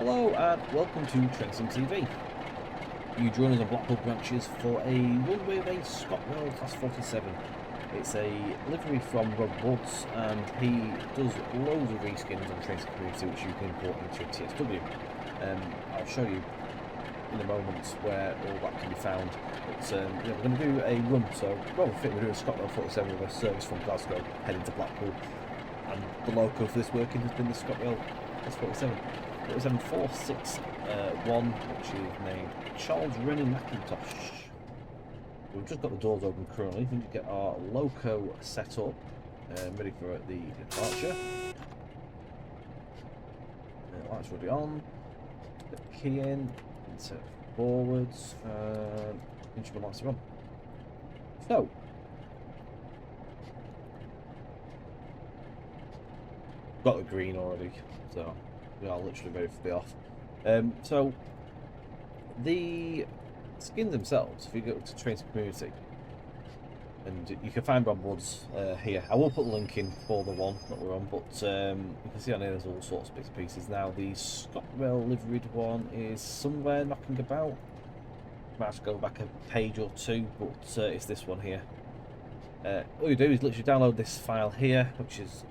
Hello and welcome to Trainsim TV. You join us on Blackpool Branches for a run with a ScotRail Class 47. It's a livery from Rob Woods and he does loads of reskins on Trainsim Community which you can import into your TSW. I'll show you in a moment where all that can be found. But yeah, we're going to do a run, so rather fit we're doing a ScotRail 47 with a service from Glasgow heading to Blackpool. And the loco for this working has been the ScotRail Class 47. It was M461, which is named Charles Rennie Mackintosh. We've just got the doors open currently. We need to get our loco set up, ready for the departure. Lights already on. Put the key in, insert forwards, instrument lights are on. So, got the green already, so we are literally ready for the off. So the skins themselves, if you go to Trainsim Community, and you can find Rob Woods here. I will put a link in for the one that we're on, but you can see on here there's all sorts of bits and pieces. Now the ScotRail liveried one is somewhere knocking about. Might have to go back a page or two, but it's this one here. All you do is literally download this file here, which is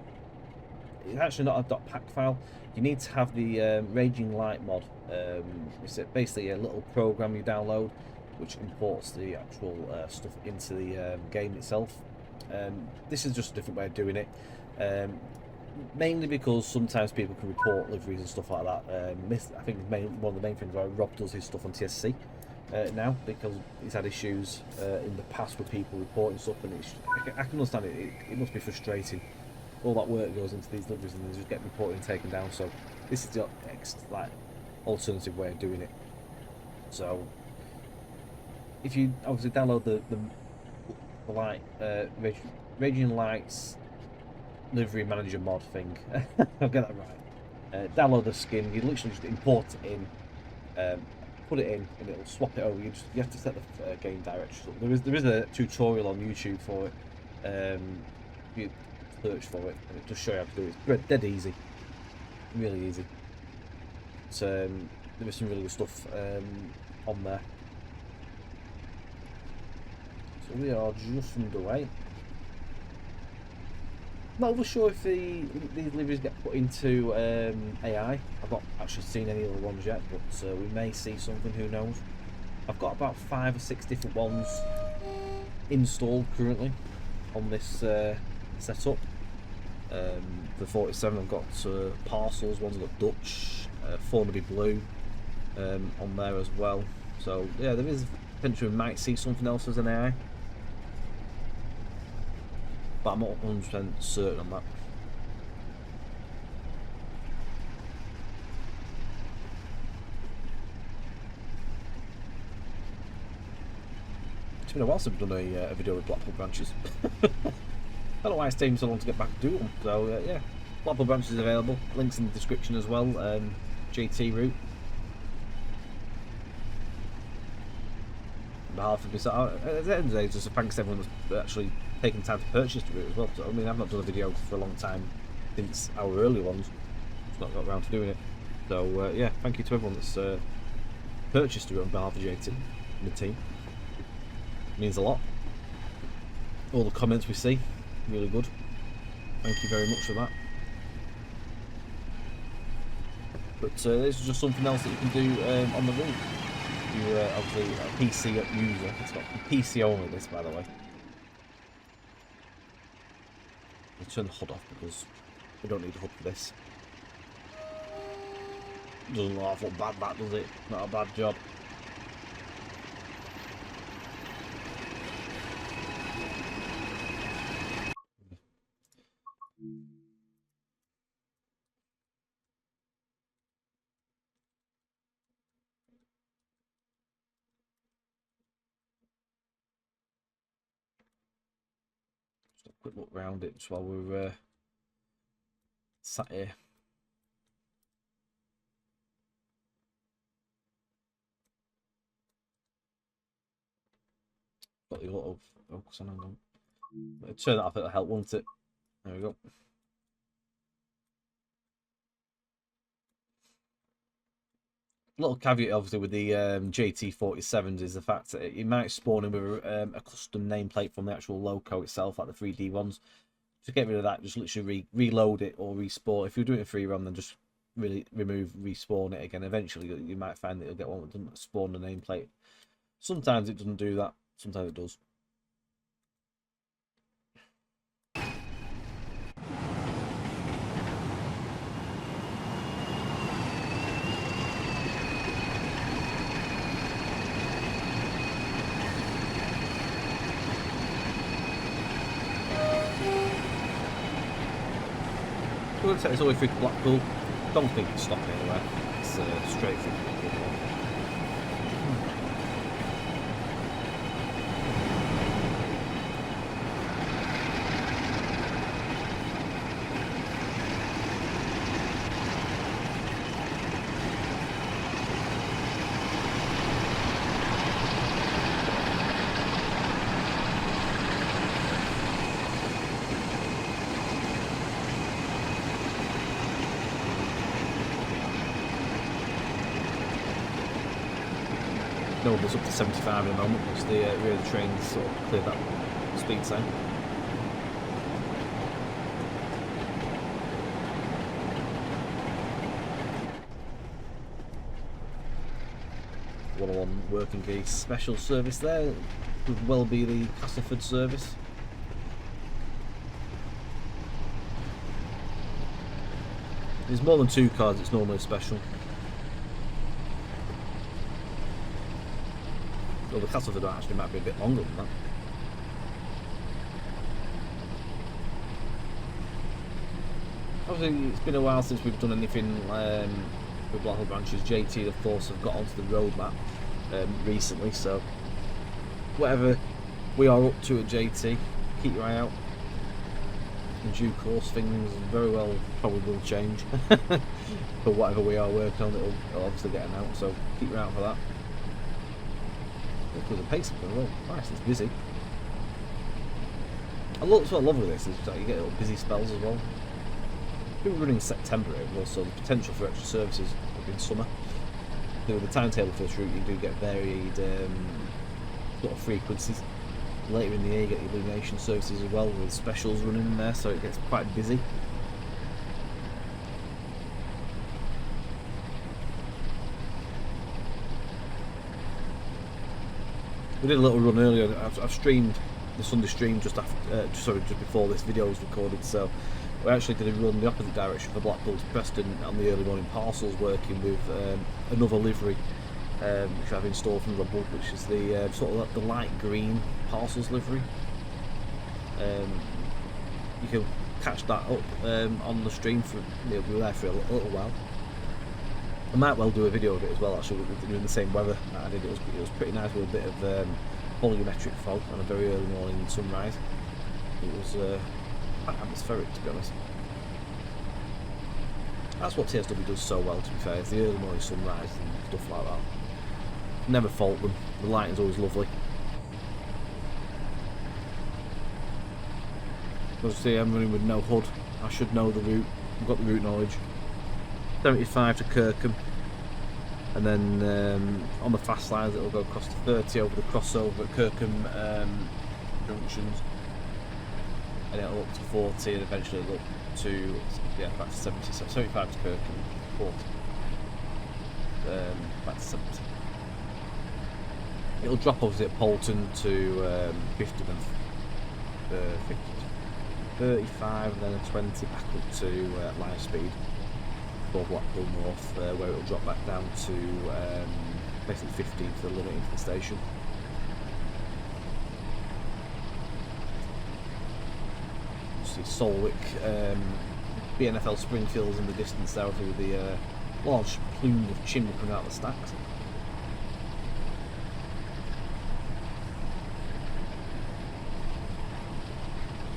it's actually not a .pack file. You need to have the Raging Light mod. It's basically a little program you download which imports the actual stuff into the game itself. This is just a different way of doing it, mainly because sometimes people can report liveries and stuff like that. I think one of the main things why Rob does his stuff on TSC now, because he's had issues in the past with people reporting stuff, and I can understand it. It must be frustrating. All that work goes into these liveries and they just get reported and taken down. So this is the next alternative way of doing it. So if you obviously download the light Raging Lights livery manager mod thing, I'll get that right. Download the skin. You literally just import it in, put it in, and it'll swap it over. You have to set the game direction. So there is a tutorial on YouTube for it. You search for it and it just show you how to do it. It's dead easy, really easy. There is some really good stuff on there. So we are just underway. Not over sure if these liveries get put into AI. I've not actually seen any other ones yet, but we may see something, who knows. I've got about 5 or 6 different ones installed currently on this setup. The 47, I've got parcels, one's got Dutch, Formerly Blue on there as well. So yeah, there is potentially we might see something else as an AI, but I'm not 100% certain on that. It's been a while since we've done a video with Blackpool Branches. I don't know why it's taking so long to get back to do them. So yeah, Blackpool Branches is available. Links in the description as well. GT route. On behalf of myself, at the end of the day, just a thanks to everyone that's actually taken time to purchase the route as well. So, I mean, I've not done a video for a long time since our early ones. Just not got around to doing it. So yeah, thank you to everyone that's purchased the route on behalf of JT and the team. It means a lot. All the comments we see. Really good. Thank you very much for that. But this is just something else that you can do on the route. You're obviously a PC user. It's got PC only, this, by the way. I'll turn the HUD off because we don't need a HUD for this. Doesn't look awful bad, that, does it? Not a bad job. Just a quick look round it just while we're sat here. Got the auto focus on. Hang on. Turn that off, it'll help, won't it? There we go. little caveat, obviously, with the JT47s is the fact that it might spawn in with a custom nameplate from the actual loco itself, like the 3D ones. To get rid of that, just literally reload it or respawn. If you're doing a free run, then just really respawn it again. Eventually, you might find that you'll get one that doesn't spawn the nameplate. Sometimes it doesn't do that. Sometimes it does. We're going to take this all the way through to Blackpool. Don't think it's stopping anywhere. It's straight through Blackpool. No, it's up to 75 at the moment because the rear of the trains sort of cleared that speed sign. One working a special service there could well be the Castleford service. There's more than 2 cars, it's normally special. Well, the Castleford actually might be a bit longer than that. Obviously, it's been a while since we've done anything with Blackpool Branches. JT, of course, have got onto the roadmap recently, so whatever we are up to at JT, keep your eye out. In due course, things very well probably will change. But whatever we are working on, it'll obviously get announced, so keep your eye out for that. Because the pace up as well. Nice, it's busy. That's what I love with this, is that you get little busy spells as well. People running in September, also the potential for extra services in summer. With the timetable for this route, you do get varied sort of frequencies. Later in the year, you get the illumination services as well, with specials running in there, so it gets quite busy. We did a little run earlier. I've streamed the Sunday stream just after, just before this video was recorded. So we actually did a run the opposite direction for Blackpool to Preston on the early morning parcels, working with another livery which I've installed from Red Bull, which is the sort of the light green parcels livery. You can catch that up on the stream for we were there for a little while. I might well do a video of it as well, actually, in the same weather that I did. It was pretty nice with a bit of volumetric fog on a very early morning sunrise. It was quite atmospheric, to be honest. That's what TSW does so well, to be fair, is the early morning sunrise and stuff like that. Never fault them, the lighting's always lovely. Obviously I'm running with no HUD, I should know the route, I've got the route knowledge. 75 to Kirkham, and then on the fast lines it'll go across to 30 over the crossover at Kirkham junctions, and it'll up to 40 and eventually it'll up to back to 70, so 75 to Kirkham, 40 back to 70. It'll drop obviously at Poulton to 50, then 50 35 and then a 20 back up to live speed for Blackpool North, where it'll drop back down to basically 15 for the limit into the station. See Solwick, BNFL Springfield's in the distance there with the large plume of chimney coming out of the stacks.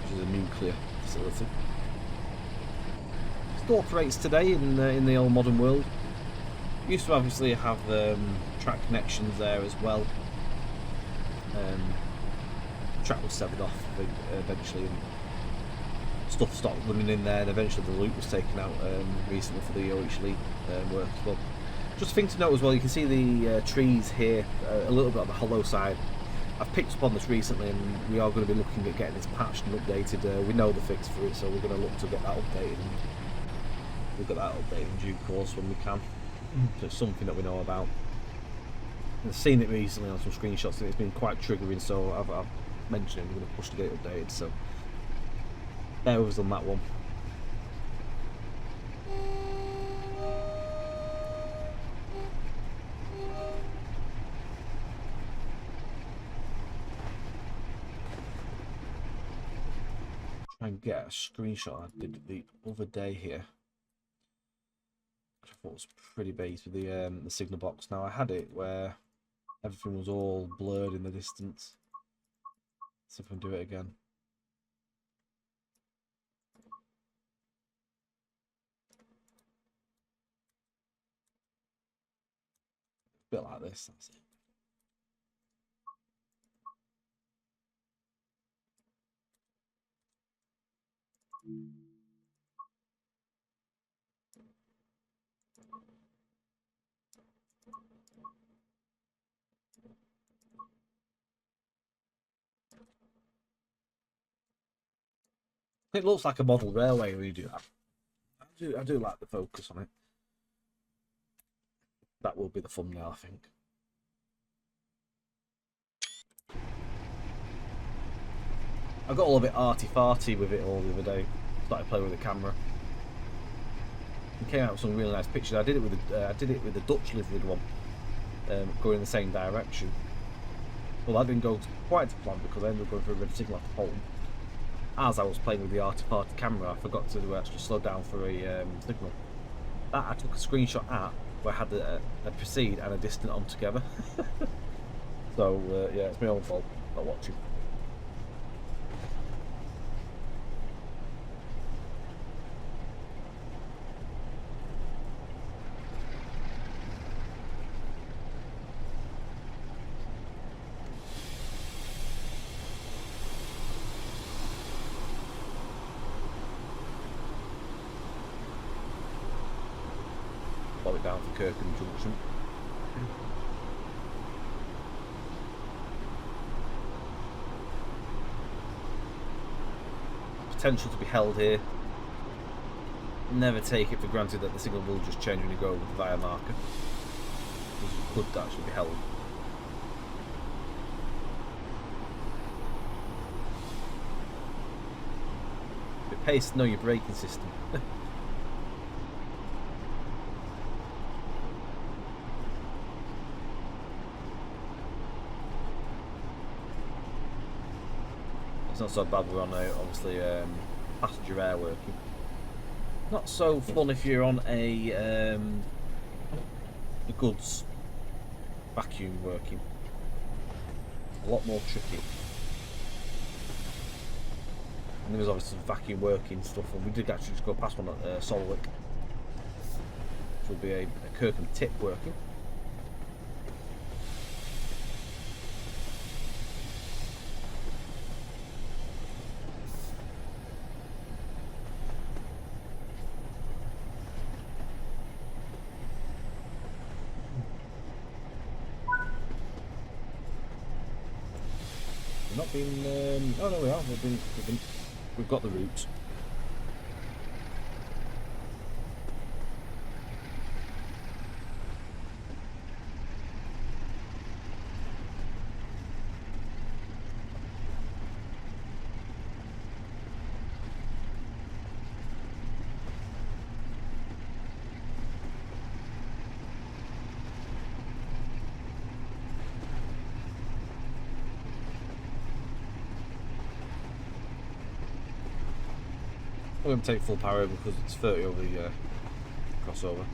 Which is a nuclear facility. Still operates today in the old modern world. Used to obviously have track connections there as well. Track was severed off eventually, and stuff stopped running in there, and eventually the loop was taken out recently for the OH Lee work as well. Just a thing to note as well, you can see the trees here a little bit on the hollow side. I've picked up on this recently, and we are going to be looking at getting this patched and updated. We know the fix for it, so we're going to look to get that updated. And we'll get that updated in due course when we can. So it's something that we know about. I've seen it recently on some screenshots, and it's been quite triggering. So I've mentioned it. We're going to push to get it updated. So bear with us on that one. Try and get a screenshot I did the other day here. I thought it was pretty base with the signal box. Now I had it where everything was all blurred in the distance. Let's see if I can do it again. A bit like this, that's it. It looks like a model railway when you do that. I do like the focus on it. That will be the thumbnail, I think. I got all a bit arty-farty with it all the other day. Started playing with the camera. It came out with some really nice pictures. I did it with the Dutch liveried one, going in the same direction. Well, that didn't go quite to plan because I ended up going for a red signal off home. As I was playing with the arty-farty camera, I forgot to actually slow down for a signal. That I took a screenshot at, where I had a proceed and a distant on together. So yeah, it's my own fault not watching. It down for Kirkham Junction. Potential to be held here. Never take it for granted that the signal will just change when you go over the via marker. It could actually be held. It pays to know your braking system. It's not so bad we're on obviously passenger air working. Not so fun if you're on the goods vacuum working. A lot more tricky. And there was obviously some vacuum working stuff, and we did actually just go past one at Solwick, which will be a Kirkham tip working. Not been. Oh no, we are. We've got the route. I'm going to take full power over because it's 30 over the crossover.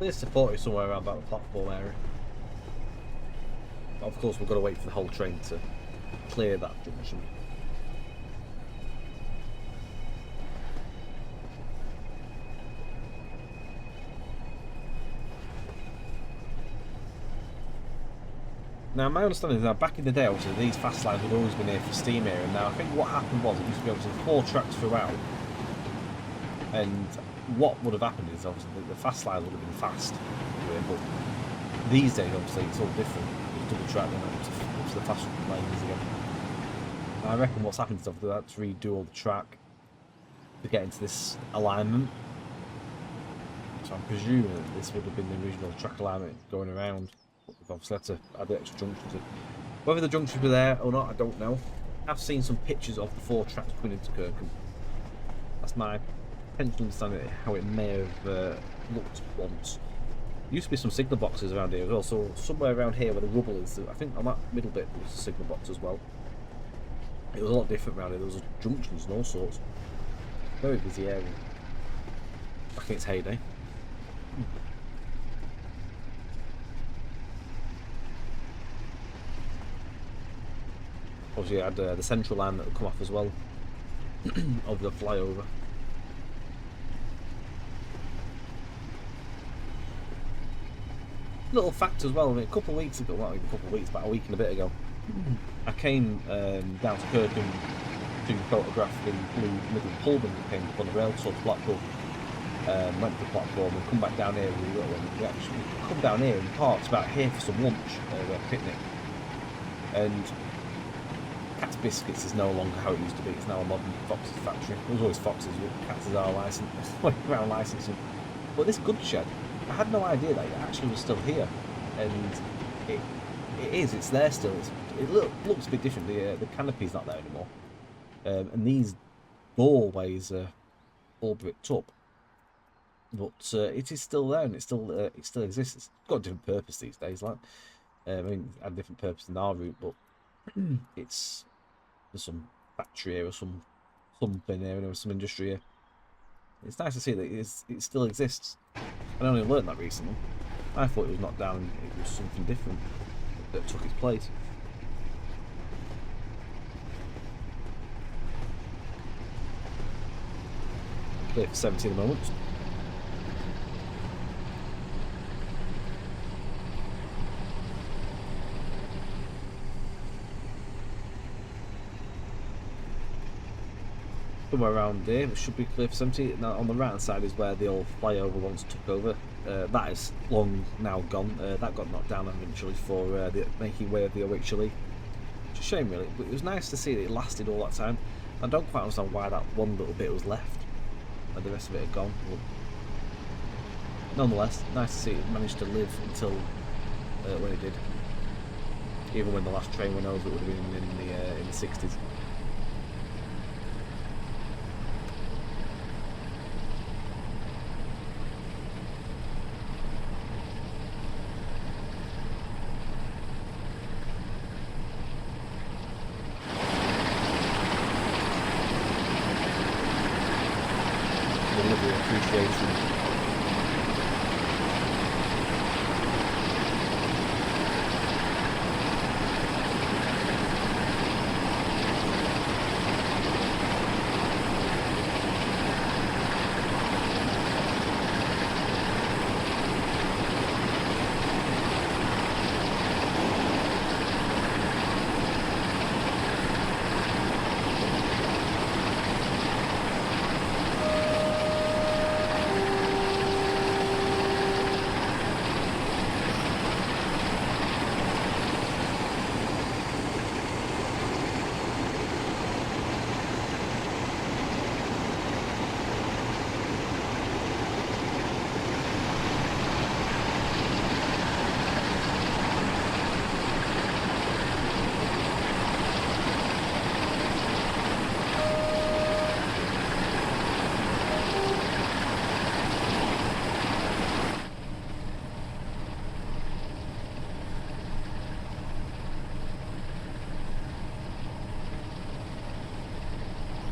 There's support somewhere around about the platform area. But of course, we've got to wait for the whole train to clear that junction. Now, my understanding is that back in the day, obviously, these fast lines had always been here for steam here, and now I think what happened was it used to be obviously 4 tracks throughout, and what would have happened is obviously the fast line would have been fast, but these days, obviously, it's all different. It's double track and up to the fast lanes again. And I reckon what's happened is obviously they had to redo all the track to get into this alignment. So I'm presuming that this would have been the original track alignment going around. We've obviously had to add the extra junctions in. Whether the junctions were there or not, I don't know. I've seen some pictures of the 4 tracks coming into Kirkham. That's my potential understanding of how it may have looked once. There used to be some signal boxes around here as well, so somewhere around here where the rubble is, I think on that middle bit there was a signal box as well. It was a lot different around here, there was junctions and all sorts. Very busy area. Back in its heyday. Obviously, you had the central line that would come off as well over the flyover. Little fact as well. I mean, a couple of weeks ago, well, not even a couple of weeks, about a week and a bit ago, I came down to Kirkham to photograph the blue Midland Pullman that came up on the rail towards Blackpool. Went to the platform and come back down here. We actually come down here and parked about here for some lunch, we had a picnic, and Cat's Biscuits is no longer how it used to be. It's now a modern Fox's factory. There was always Fox's, Cat's is our license, around licensing. But this goods shed, I had no idea that it actually was still here, and it is. It's there still. It looks a bit different. The canopy's not there anymore, and these doorways are all bricked up. But it is still there, and it still exists. It's got a different purpose these days. Like, I mean, it had a different purpose in our route, but there's some factory here or something here, and some industry here. It's nice to see that it still exists. I only learned that recently. I thought it was knocked down and it was something different that took its place. Clear for 70 at the moment. Somewhere around here, it should be clear for 70. Now on the right hand side is where the old flyover once took over. That is long now gone. That got knocked down eventually for the making way of the OHLE. It's a shame really, but it was nice to see that it lasted all that time. I don't quite understand why that one little bit was left and the rest of it had gone. But nonetheless, nice to see it managed to live until when it did. Even when the last train went over, it would have been in the 60s.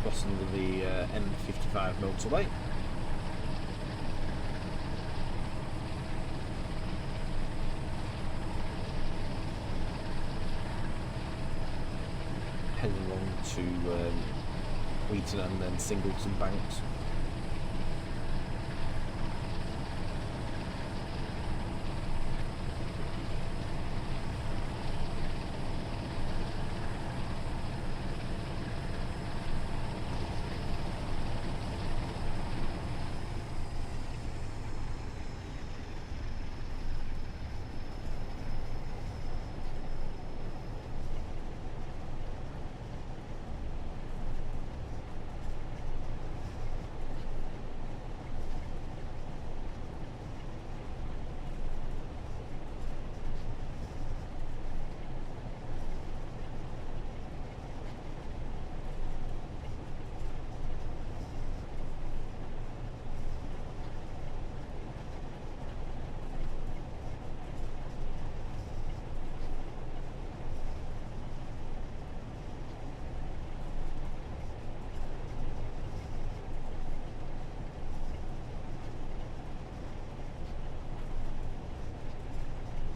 Crossing the M55 motorway. to Wheaton and then Singleton banks.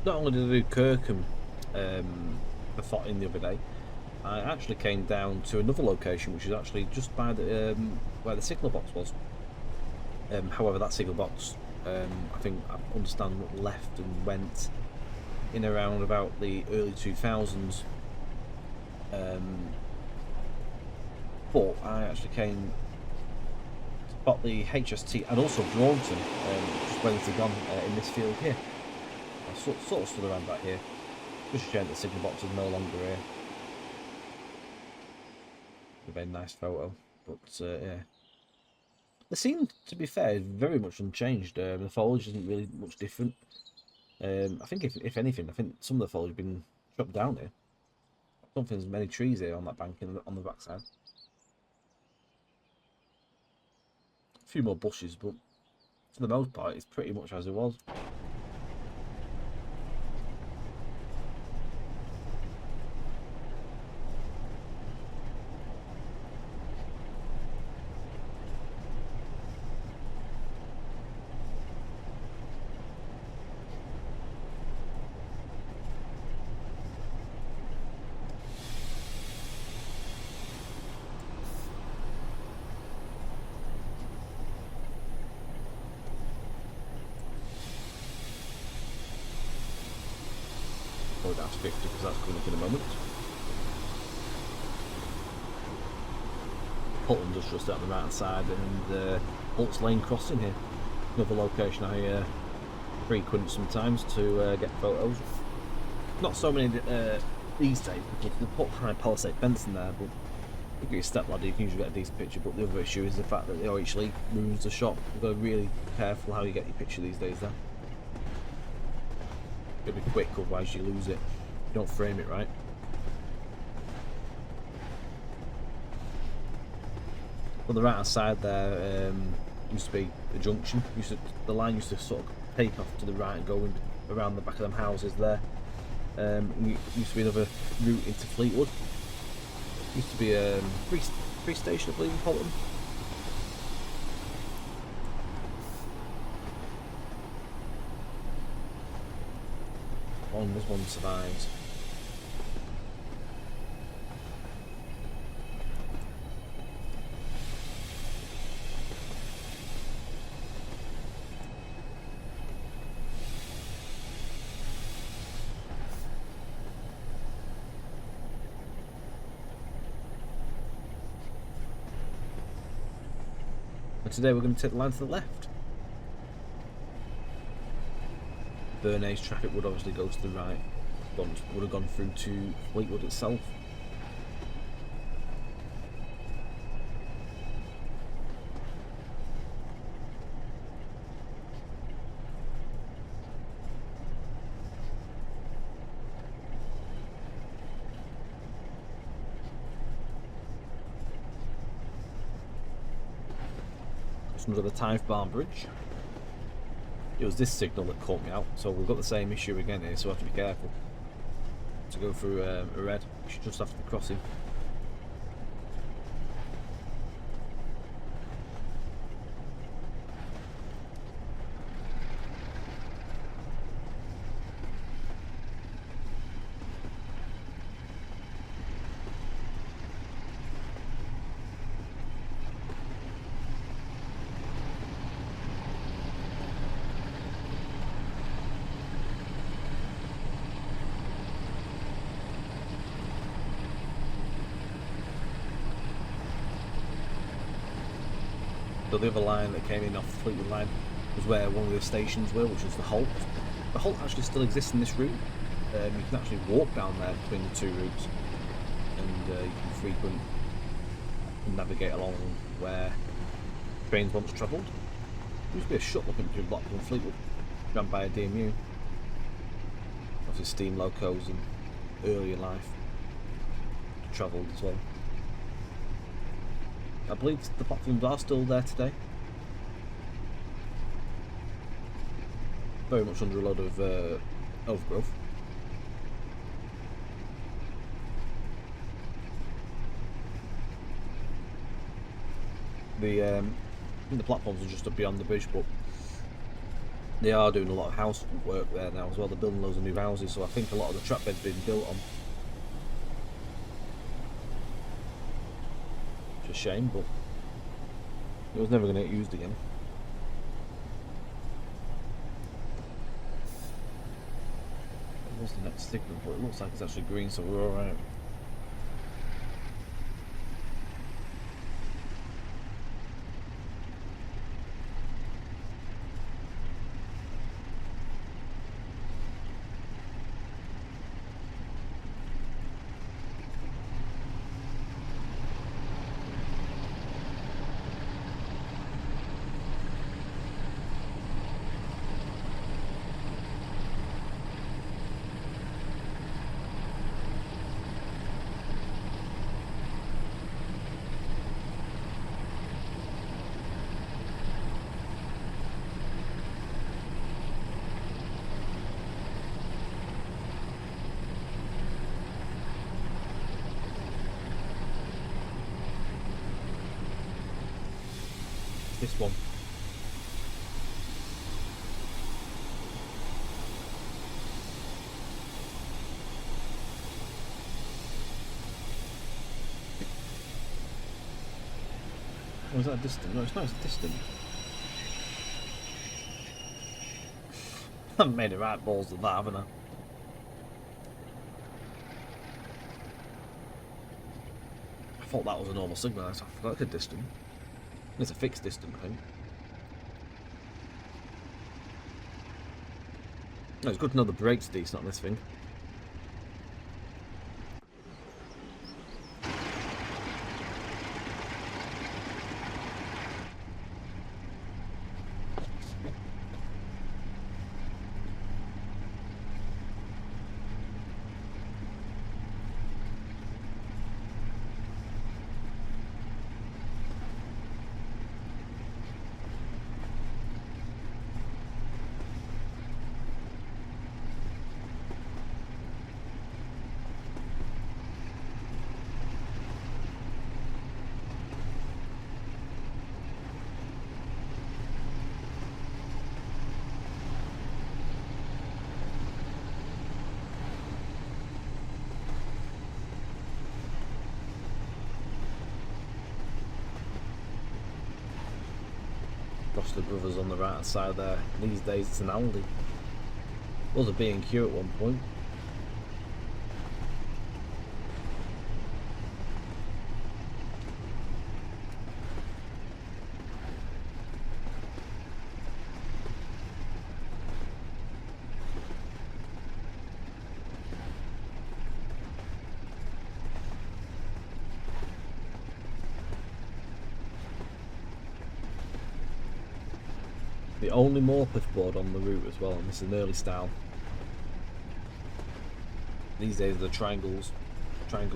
Not only did I do Kirkham in the other day, I actually came down to another location, which is actually just by the where the signal box was. However, that signal box, I think I understand, left and went in around about the early 2000s. But I actually came to spot the HST and also Braunton, just where it's gone in this field here. I sort of stood around back here. Just a shame the signal box is no longer here. A very nice photo, but yeah. The scene, to be fair, is very much unchanged. The foliage isn't really much different. I think if anything, I think some of the foliage has been chopped down here. I don't think there's many trees here on that bank on the backside. A few more bushes, but for the most part, it's pretty much as it was. Go down to 50 because that's coming up in a moment. Putland just out on the right hand side, and Holt's Lane crossing here. Another location I frequent sometimes to get photos. Not so many these days because they put high palisade fence in there, but if you get your step ladder you can usually get a decent picture. But the other issue is the fact that the OH ruins the shot. You've got to be really careful how you get your picture these days there. It'll be quick, otherwise you lose it. You don't frame it right. On the right hand side there used to be a junction. The line used to sort of take off to the right and go around the back of them houses there. Used to be another route into Fleetwood. Used to be a free station, I believe, in Polton. This one survives. And today we're going to take the line to the left. Burnay's traffic would obviously go to the right, would have gone through to Fleetwood itself. Customers at the Tythe Barn Bridge. It was this signal that caught me out, so we've got the same issue again here, so we have to be careful. To go through a red, we should just have to be crossing. So the other line that came in off the Fleetwood line was where one of the stations were, which was the Halt. The Halt actually still exists in this route. You can actually walk down there between the two routes, and you can frequent and navigate along where trains once travelled. There used to be a shuttle up between Blackpool and Fleetwood, ran by a DMU. Obviously steam locos and earlier life travelled as well. I believe the platforms are still there today. Very much under a lot of overgrowth. The platforms are just up beyond the bridge, but they are doing a lot of house work there now as well. They're building loads of new houses, so I think a lot of the track bed's been built on. It's a shame, but it was never going to get used again. What's the next signal? But it looks like it's actually green, so we're alright. This one. Oh, is that distant? No, it's not. It's distant. I haven't made it right balls of that, haven't I? I thought that was a normal signal. I forgot it's a distant. It's a fixed distance, I think. No, it's good to know the brake's decent on this thing. The Brothers on the right hand side there. These days it's an Aldi. Was a B&Q at one point. The only Morpeth board on the route as well, and this is an early style. These days they're triangular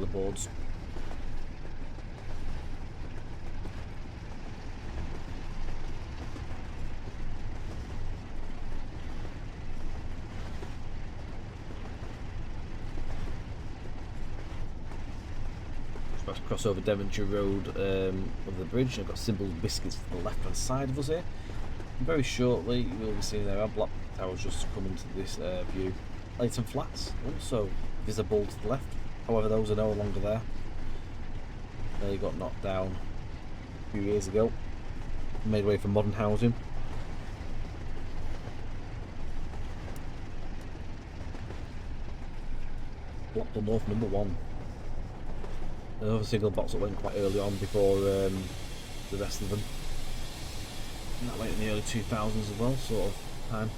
boards. Just cross over Devonshire Road over the bridge. I've got Symbol Biscuits to the left hand side of us here. Very shortly you will be seeing there our Blackpool Towers just coming to this view. Leighton Flats also visible to the left, however those are no longer there. They got knocked down a few years ago, made way for modern housing. Blackpool North number 1. Another single box that went quite early on before the rest of them. that late in the early 2000s as well, sort of time.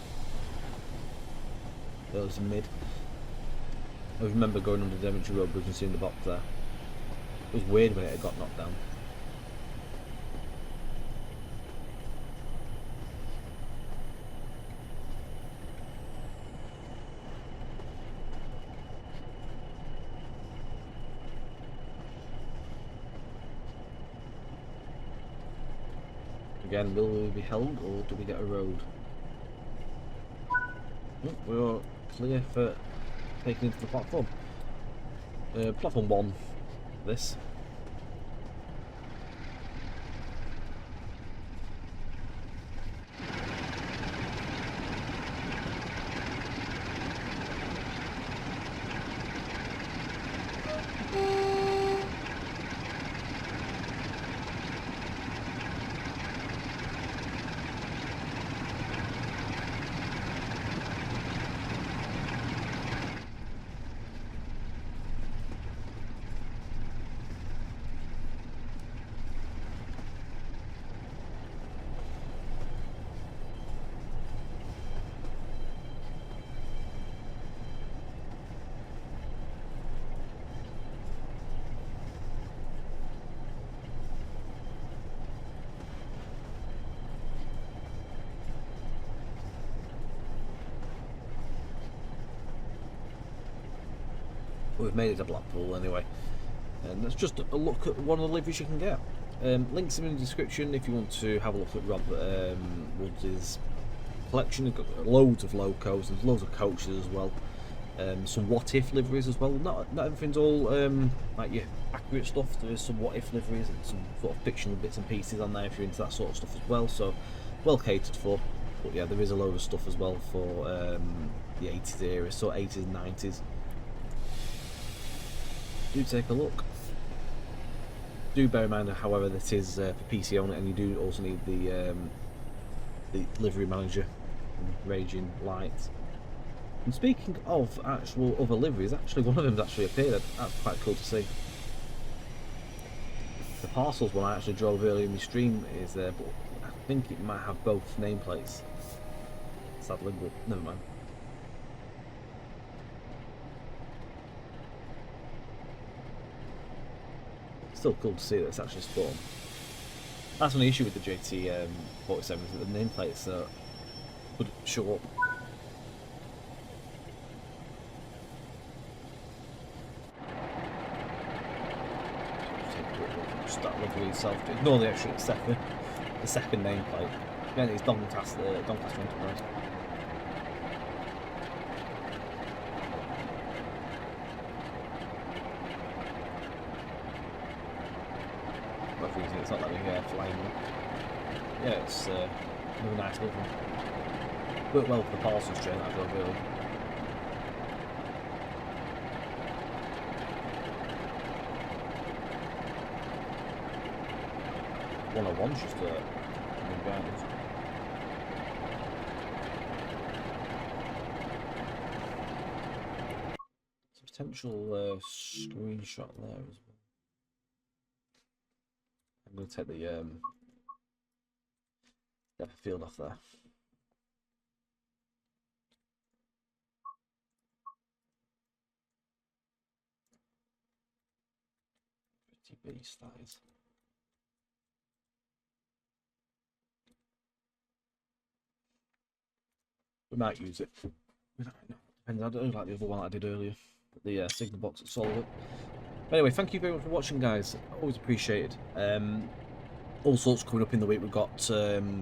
Early to mid. I remember going under the Devonshire Road Bridge and seeing the box there. It was weird when it had got knocked down. Again, will we be held or do we get a road? Oh, we're clear for taking into the platform. Platform 1, this. We've made it to Blackpool anyway, and that's just a look at one of the liveries you can get. Links in the description if you want to have a look at Rob Woods' collection. We've got loads of locos, there's loads of coaches as well, some what if liveries as well. Not everything's all like your accurate stuff. There is some what if liveries and some sort of fictional bits and pieces on there if you're into that sort of stuff as well, so well catered for. But yeah, there is a load of stuff as well for the 80s era, so 80s and 90s. Do take a look. Do bear in mind, however, that is for PC only, and you do also need the livery manager and raging lights. And speaking of actual other liveries, actually one of them's actually appeared. That's quite cool to see. The parcels one I actually drove earlier in my stream is there, but I think it might have both nameplates. Sadly, but never mind. Still cool to see that it's actually spawned. That's an issue with the JT 47 is that the nameplates would show up. Just that livery itself. Ignore the extra the second nameplate. Again, it's Doncaster Enterprise. It's not letting me flying. Yeah, it's really nice looking. Worked well for the parcels train that I drove earlier. One's just behind us. It's a potential screenshot there as well. I'm going to take the depth of field off there. Pretty beast that is. We might use it. We don't know. Depends. I don't like the other one that I did earlier. The signal box at Solid. Anyway, thank you very much for watching, guys. Always appreciated. All sorts coming up in the week. We've got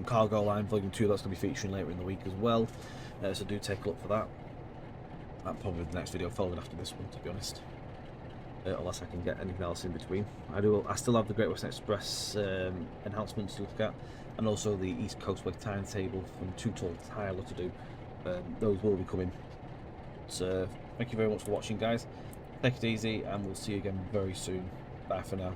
Cargo Line Volume 2 that's going to be featuring later in the week as well. So do take a look for that. That'll probably be the next video following after this one, to be honest. Unless I can get anything else in between. I still have the Great Western Express enhancements to look at, and also the East Coast Way timetable from Too Tall to Tyler to do. Those will be coming. So thank you very much for watching, guys. Take it easy, and we'll see you again very soon. Bye for now.